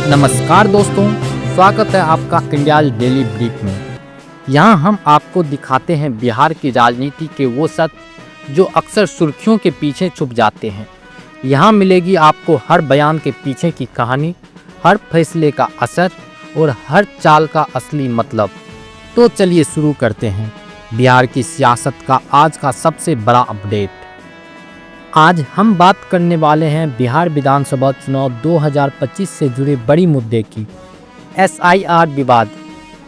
नमस्कार दोस्तों, स्वागत है आपका इंडिया डेली ब्रीफ में। यहाँ हम आपको दिखाते हैं बिहार की राजनीति के वो सत्य जो अक्सर सुर्खियों के पीछे छुप जाते हैं। यहाँ मिलेगी आपको हर बयान के पीछे की कहानी, हर फैसले का असर और हर चाल का असली मतलब। तो चलिए शुरू करते हैं बिहार की सियासत का आज का सबसे बड़ा अपडेट। आज हम बात करने वाले हैं बिहार विधानसभा चुनाव 2025 से जुड़े बड़ी मुद्दे की। SIR विवाद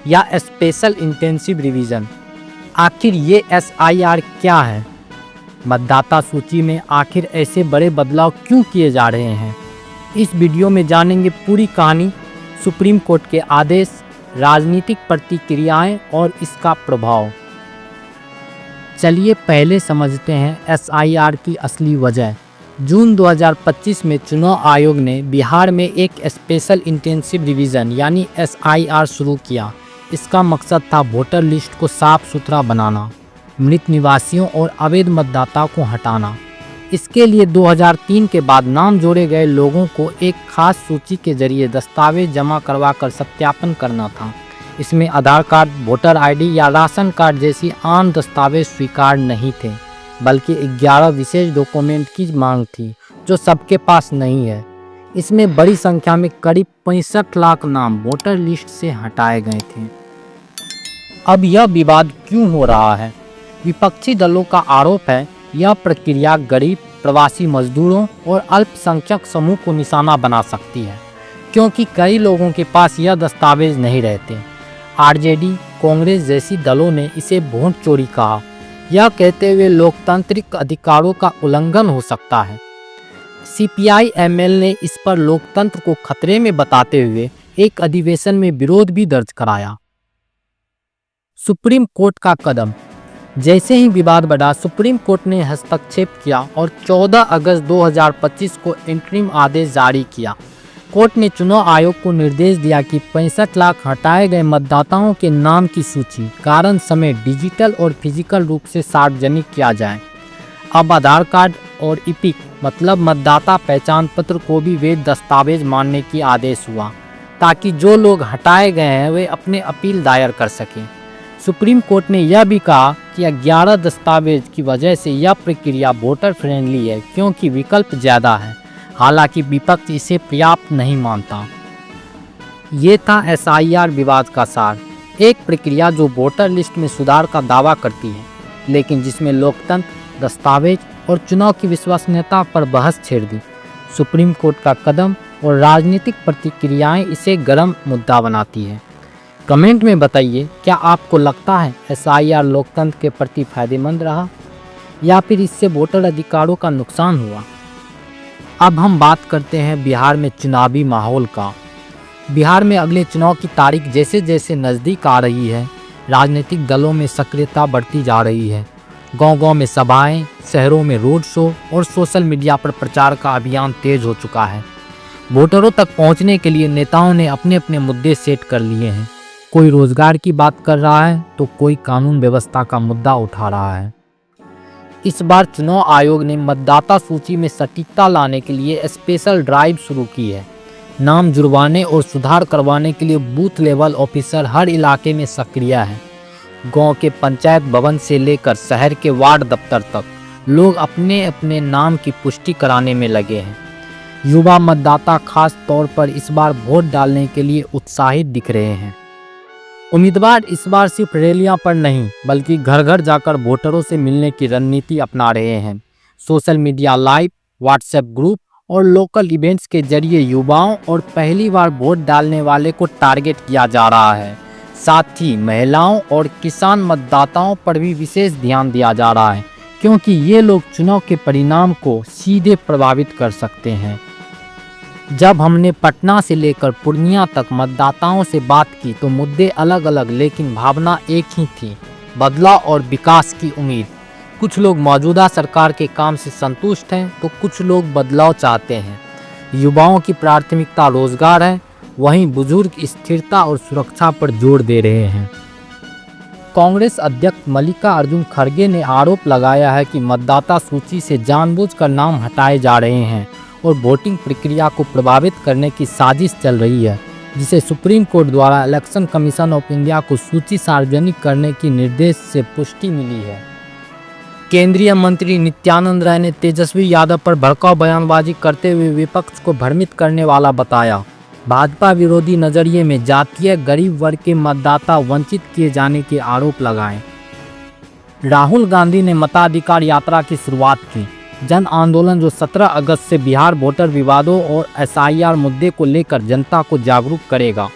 या स्पेशल इंटेंसिव रिवीजन। आखिर ये SIR क्या है? मतदाता सूची में आखिर ऐसे बड़े बदलाव क्यों किए जा रहे हैं? इस वीडियो में जानेंगे पूरी कहानी, सुप्रीम कोर्ट के आदेश, राजनीतिक प्रतिक्रियाएं और इसका प्रभाव। चलिए पहले समझते हैं SIR की असली वजह। जून 2025 में चुनाव आयोग ने बिहार में एक स्पेशल इंटेंसिव रिवीजन यानी SIR शुरू किया। इसका मकसद था वोटर लिस्ट को साफ सुथरा बनाना, मृत निवासियों और अवैध मतदाताओं को हटाना। इसके लिए 2003 के बाद नाम जोड़े गए लोगों को एक खास सूची के जरिए दस्तावेज जमा करवा कर सत्यापन करना था। इसमें आधार कार्ड, वोटर ID या राशन कार्ड जैसी आम दस्तावेज स्वीकार नहीं थे, बल्कि 11 विशेष डॉक्यूमेंट की मांग थी जो सबके पास नहीं है। इसमें बड़ी संख्या में करीब 65 लाख नाम वोटर लिस्ट से हटाए गए थे। अब यह विवाद क्यों हो रहा है? विपक्षी दलों का आरोप है यह प्रक्रिया गरीब, प्रवासी मजदूरों और अल्पसंख्यक समूह को निशाना बना सकती है, क्योंकि कई लोगों के पास यह दस्तावेज नहीं रहते। RJD, कांग्रेस जैसी दलों ने इसे वोट चोरी कहा, यह कहते हुए लोकतांत्रिक अधिकारों का उल्लंघन हो सकता है। CPI-ML ने इस पर लोकतंत्र को खतरे में बताते हुए एक अधिवेशन में विरोध भी दर्ज कराया। सुप्रीम कोर्ट का कदम। जैसे ही विवाद बढ़ा, सुप्रीम कोर्ट ने हस्तक्षेप किया और 14 अगस्त 2025 को इंटरिम आदेश जारी किया। कोर्ट ने चुनाव आयोग को निर्देश दिया कि 65 लाख हटाए गए मतदाताओं के नाम की सूची कारण समेत डिजिटल और फिजिकल रूप से सार्वजनिक किया जाए। अब आधार कार्ड और इपिक मतलब मतदाता पहचान पत्र को भी वैध दस्तावेज मानने की आदेश हुआ, ताकि जो लोग हटाए गए हैं वे अपने अपील दायर कर सकें। सुप्रीम कोर्ट ने यह भी कहा कि 11 दस्तावेज की वजह से यह प्रक्रिया वोटर फ्रेंडली है, क्योंकि विकल्प ज़्यादा है। हालांकि विपक्ष इसे पर्याप्त नहीं मानता। ये था SIR विवाद का सार, एक प्रक्रिया जो वोटर लिस्ट में सुधार का दावा करती है, लेकिन जिसमें लोकतंत्र, दस्तावेज और चुनाव की विश्वसनीयता पर बहस छेड़ दी। सुप्रीम कोर्ट का कदम और राजनीतिक प्रतिक्रियाएं इसे गर्म मुद्दा बनाती है। कमेंट में बताइए, क्या आपको लगता है SIR लोकतंत्र के प्रति फायदेमंद रहा या फिर इससे वोटर अधिकारों का नुकसान हुआ? अब हम बात करते हैं बिहार में चुनावी माहौल का। बिहार में अगले चुनाव की तारीख जैसे जैसे नज़दीक आ रही है, राजनीतिक दलों में सक्रियता बढ़ती जा रही है। गांव-गांव में सभाएं, शहरों में रोड शो और सोशल मीडिया पर प्रचार का अभियान तेज हो चुका है। वोटरों तक पहुंचने के लिए नेताओं ने अपने अपने मुद्दे सेट कर लिए हैं। कोई रोजगार की बात कर रहा है तो कोई कानून व्यवस्था का मुद्दा उठा रहा है। इस बार चुनाव आयोग ने मतदाता सूची में सटीकता लाने के लिए स्पेशल ड्राइव शुरू की है। नाम जुड़वाने और सुधार करवाने के लिए बूथ लेवल ऑफिसर हर इलाके में सक्रिय है। गांव के पंचायत भवन से लेकर शहर के वार्ड दफ्तर तक लोग अपने अपने नाम की पुष्टि कराने में लगे हैं। युवा मतदाता खास तौर पर इस बार वोट डालने के लिए उत्साहित दिख रहे हैं। उम्मीदवार इस बार सिर्फ रैलियां पर नहीं, बल्कि घर घर जाकर वोटरों से मिलने की रणनीति अपना रहे हैं। Social media live, WhatsApp group और लोकल इवेंट्स के जरिए युवाओं और पहली बार वोट डालने वाले को टारगेट किया जा रहा है। साथ ही महिलाओं और किसान मतदाताओं पर भी विशेष ध्यान दिया जा रहा है, क्योंकि ये लोग चुनाव के परिणाम को सीधे प्रभावित कर सकते हैं। जब हमने पटना से लेकर पूर्णिया तक मतदाताओं से बात की तो मुद्दे अलग अलग, लेकिन भावना एक ही थी, बदलाव और विकास की उम्मीद। कुछ लोग मौजूदा सरकार के काम से संतुष्ट हैं तो कुछ लोग बदलाव चाहते हैं। युवाओं की प्राथमिकता रोजगार है, वहीं बुजुर्ग स्थिरता और सुरक्षा पर जोर दे रहे हैं। कांग्रेस अध्यक्ष मल्लिकार्जुन खड़गे ने आरोप लगाया है कि मतदाता सूची से जानबूझकर नाम हटाए जा रहे हैं और वोटिंग प्रक्रिया को प्रभावित करने की साजिश चल रही है, जिसे सुप्रीम कोर्ट द्वारा इलेक्शन कमीशन ऑफ इंडिया को सूची सार्वजनिक करने की निर्देश से पुष्टि मिली है। केंद्रीय मंत्री नित्यानंद राय ने तेजस्वी यादव पर भड़काऊ बयानबाजी करते हुए विपक्ष को भ्रमित करने वाला बताया। भाजपा विरोधी नजरिए में जातीय गरीब वर्ग के मतदाता वंचित किए जाने के आरोप लगाए। राहुल गांधी ने मताधिकार यात्रा की शुरुआत की। जन आंदोलन जो 17 अगस्त से बिहार वोटर विवादों और SIR मुद्दे को लेकर जनता को जागरूक करेगा।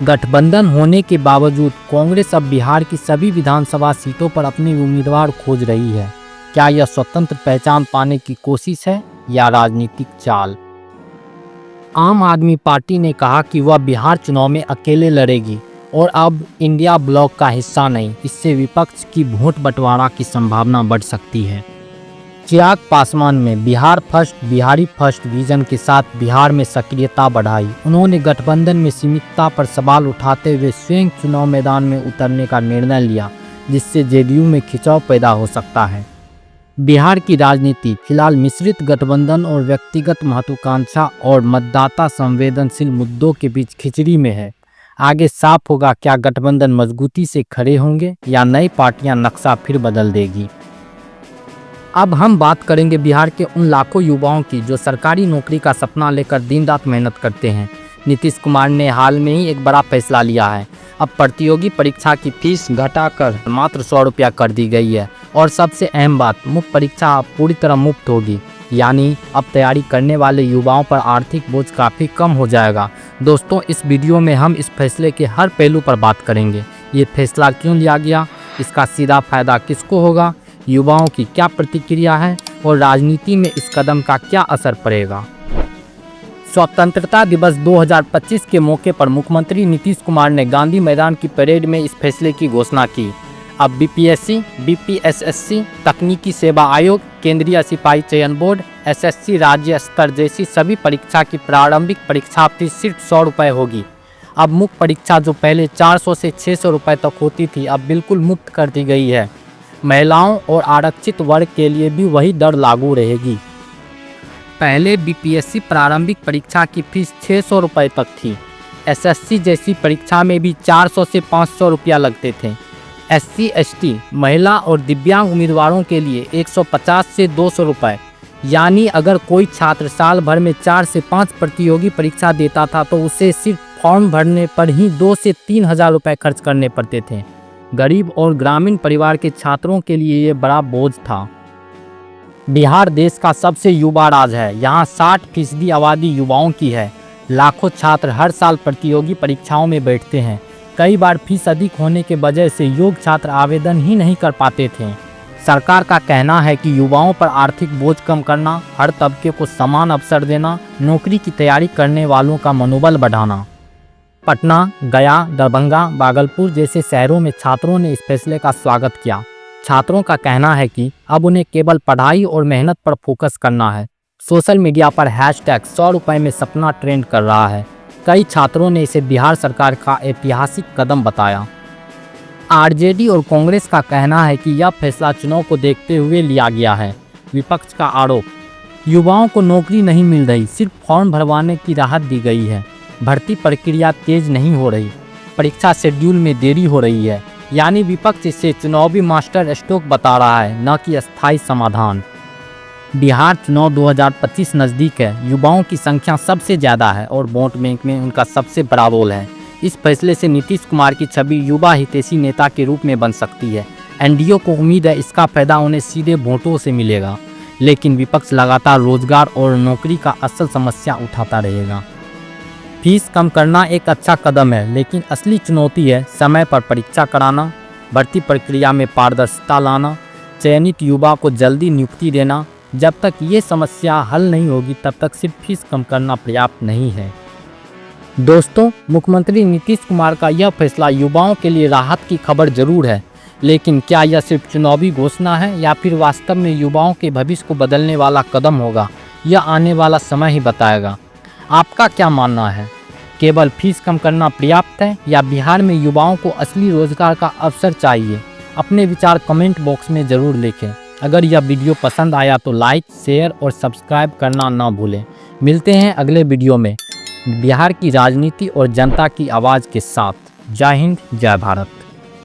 गठबंधन होने के बावजूद कांग्रेस अब बिहार की सभी विधानसभा सीटों पर अपने उम्मीदवार खोज रही है। क्या यह स्वतंत्र पहचान पाने की कोशिश है या राजनीतिक चाल? आम आदमी पार्टी ने कहा कि वह बिहार चुनाव में अकेले लड़ेगी और अब इंडिया ब्लॉक का हिस्सा नहीं। इससे विपक्ष की वोट बंटवारा की संभावना बढ़ सकती है। चिराग पासवान में Bihar first Bihari first vision के साथ बिहार में सक्रियता बढ़ाई। उन्होंने गठबंधन में सीमितता पर सवाल उठाते हुए स्वयं चुनाव मैदान में उतरने का निर्णय लिया, जिससे JDU में खिंचाव पैदा हो सकता है। बिहार की राजनीति फिलहाल मिश्रित गठबंधन और व्यक्तिगत महत्वाकांक्षा और मतदाता संवेदनशील मुद्दों के बीच खिचड़ी में है। आगे साफ होगा क्या गठबंधन मजबूती से खड़े होंगे या नई पार्टियां नक्शा फिर बदल देगी। अब हम बात करेंगे बिहार के उन लाखों युवाओं की जो सरकारी नौकरी का सपना लेकर दिन रात मेहनत करते हैं। नीतीश कुमार ने हाल में ही एक बड़ा फैसला लिया है। अब प्रतियोगी परीक्षा की फीस घटाकर मात्र 100 रुपया कर दी गई है और सबसे अहम बात, मुफ्त परीक्षा अब पूरी तरह मुफ्त होगी। यानी अब तैयारी करने वाले युवाओं पर आर्थिक बोझ काफ़ी कम हो जाएगा। दोस्तों, इस वीडियो में हम इस फैसले के हर पहलू पर बात करेंगे। ये फैसला क्यों लिया गया, इसका सीधा फायदा किसको होगा, युवाओं की क्या प्रतिक्रिया है और राजनीति में इस कदम का क्या असर पड़ेगा। स्वतंत्रता दिवस 2025 के मौके पर मुख्यमंत्री नीतीश कुमार ने गांधी मैदान की परेड में इस फैसले की घोषणा की। अब BPSC, BPSSC, तकनीकी सेवा आयोग, केंद्रीय सिपाही चयन बोर्ड, SSC राज्य स्तर जैसी सभी परीक्षा की प्रारंभिक परीक्षा फीस सिर्फ 100 रुपये होगी। अब मुख्य परीक्षा जो पहले 400 से 600 रुपये तक होती थी, अब बिल्कुल मुफ्त कर दी गई है। महिलाओं और आरक्षित वर्ग के लिए भी वही दर लागू रहेगी। पहले BPSC प्रारंभिक परीक्षा की फीस 600 रुपये तक थी। SSC जैसी परीक्षा में भी 400 से 500 रुपया लगते थे। SC ST महिला और दिव्यांग उम्मीदवारों के लिए 150 से 200 रुपये। यानी अगर कोई छात्र साल भर में 4 से 5 प्रतियोगी परीक्षा देता था तो उसे सिर्फ फॉर्म भरने पर ही 2 से 3 हज़ार रुपये खर्च करने पड़ते थे। गरीब और ग्रामीण परिवार के छात्रों के लिए ये बड़ा बोझ था। बिहार देश का सबसे युवा राज्य है। यहाँ 60% आबादी युवाओं की है। लाखों छात्र हर साल प्रतियोगी परीक्षाओं में बैठते हैं। कई बार फीस अधिक होने के वजह से योग्य छात्र आवेदन ही नहीं कर पाते थे। सरकार का कहना है कि युवाओं पर आर्थिक बोझ कम करना, हर तबके को समान अवसर देना, नौकरी की तैयारी करने वालों का मनोबल बढ़ाना। पटना, गया, दरभंगा, भागलपुर जैसे शहरों में छात्रों ने इस फैसले का स्वागत किया। छात्रों का कहना है कि अब उन्हें केवल पढ़ाई और मेहनत पर फोकस करना है। सोशल मीडिया पर #100 रुपये में सपना ट्रेंड कर रहा है। कई छात्रों ने इसे बिहार सरकार का ऐतिहासिक कदम बताया। RJD और कांग्रेस का कहना है कि यह फैसला चुनाव को देखते हुए लिया गया है। विपक्ष का आरोप, युवाओं को नौकरी नहीं मिल रही, सिर्फ फॉर्म भरवाने की राहत दी गई है। भर्ती प्रक्रिया तेज नहीं हो रही, परीक्षा शेड्यूल में देरी हो रही है। यानी विपक्ष इसे चुनावी मास्टर स्ट्रोक बता रहा है, न कि अस्थायी समाधान। बिहार चुनाव 2025 नज़दीक है। युवाओं की संख्या सबसे ज़्यादा है और वोट बैंक में उनका सबसे बड़ा रोल है। इस फैसले से नीतीश कुमार की छवि युवा हितैषी नेता के रूप में बन सकती है। NDA को उम्मीद है इसका फायदा उन्हें सीधे वोटों से मिलेगा, लेकिन विपक्ष लगातार रोजगार और नौकरी का असल समस्या उठाता रहेगा। फीस कम करना एक अच्छा कदम है, लेकिन असली चुनौती है समय पर परीक्षा कराना, भर्ती प्रक्रिया में पारदर्शिता लाना, चयनित युवा को जल्दी नियुक्ति देना। जब तक ये समस्या हल नहीं होगी तब तक सिर्फ फीस कम करना पर्याप्त नहीं है। दोस्तों, मुख्यमंत्री नीतीश कुमार का यह फैसला युवाओं के लिए राहत की खबर जरूर है, लेकिन क्या यह सिर्फ चुनावी घोषणा है या फिर वास्तव में युवाओं के भविष्य को बदलने वाला कदम होगा, यह आने वाला समय ही बताएगा। आपका क्या मानना है? केवल फीस कम करना पर्याप्त है या बिहार में युवाओं को असली रोजगार का अवसर चाहिए? अपने विचार कमेंट बॉक्स में ज़रूर लिखें। अगर यह वीडियो पसंद आया तो लाइक, शेयर और सब्सक्राइब करना ना भूलें। मिलते हैं अगले वीडियो में बिहार की राजनीति और जनता की आवाज़ के साथ। जय हिंद, जय भारत।